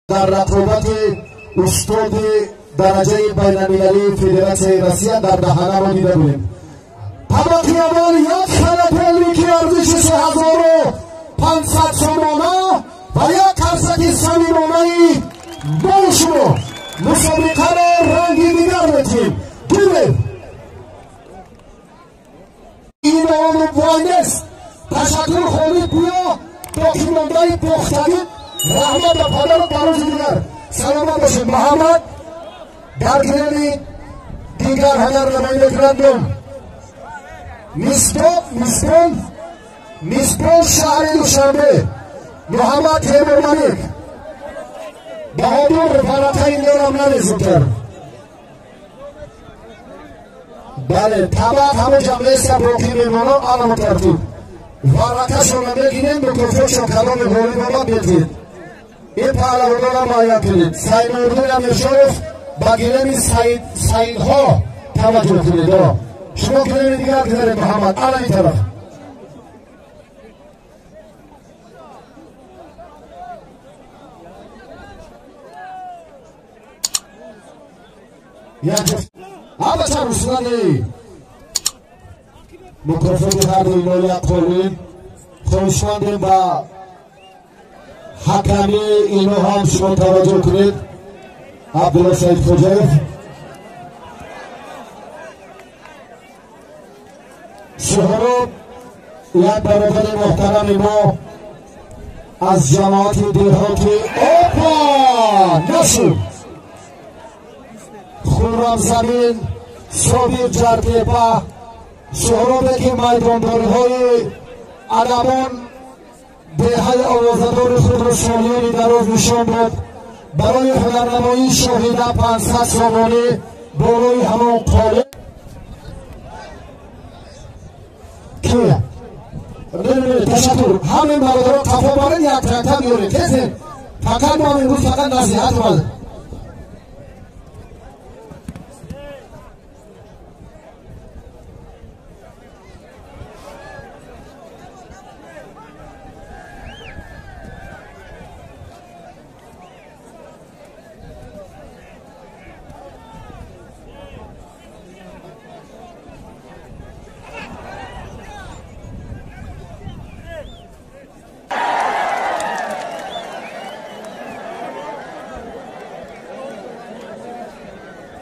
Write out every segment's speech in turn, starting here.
در رقابت استاد درجه بین‌المللی فدراسیون روسیه در دهانه را دیده بودیم. طبقه اول یک خلطی که ارزش 3500 سومانه و یک کفسک صمیمانه با شما مسابقه را رنگی دیگر می‌دهیم. گیرید این آن وای نیست. تشکر خالد بیا داکیماندای پختگی رحمت به پدر و برای دیگر سلامت باشید. محمد در گرمی دیگر هنر نمایی میکنندم. میزبان شهر دوشنبه محمد تیمورمالک بهادر فرقه این دارم نمیزودتر. بله طبق همه جمعه سباقی میمانم علم ترتیب ورقه شما بگیریم به کفرشون کلام غوری بابا بگید. این پهلوانان را معاین کنید. سعید اردوی امیرشاف با گرمی سعیدها توجه کنید. شما گرمی دیگر گذارید محمد علم این طرف یک جفت آبا چه رسولانی میکروفونی هر دوی نویت کنید. خوشمندیم با حکمی اینو هم شما توجه کنید. عبدالله سعید خوجایف شهراب یک برادر محترم ما از جماعت دیهاتی اوپا نشد خورم زمین صابیر جرگیپا شهرابه که میدانداری های علمان دیهای آوازدار خود را سالیانی دراز نشان داد. برای هنرنمایی شاهده 500 سامانه بالای همان قالب که تشکر همین برادران کفا بارن یک ترکتر بیارید کسی فقط ما امروز فقط نصیحت ماده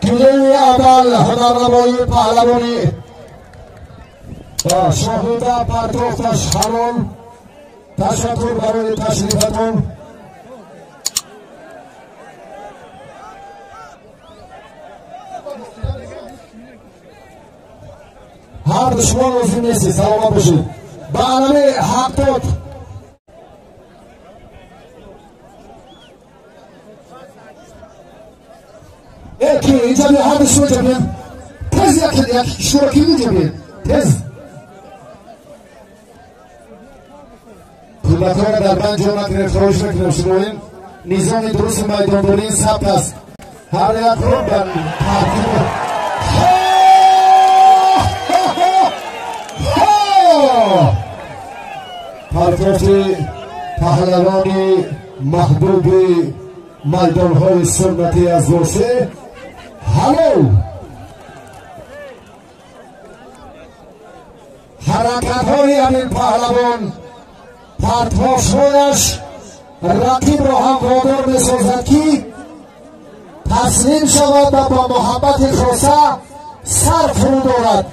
گیری اول هنرنمایی پهلوانی با شاهده پرتافتش حرام. تشکر برای تشریفتون. هر دشمن وزی نیستی سلامت باشید. با علمه حق داد یکی اینجا بیا هر دشمن جا بیا تز یک شورکی اینجا بیا تز کلبکان را در بند جا نکنید خواهش نکنیم. شنوین نظام درست میدانداری ثبت است. هر یک رو بر ترتیب پرتاف پهلوانی محبوب میدانهای سنتی از روسیه هلو حرکت های همین پهلوان پرتاشهایش رقیب را هم وادار میسازد که تسلیم شود و با محبت خاصه سر فرو دارد.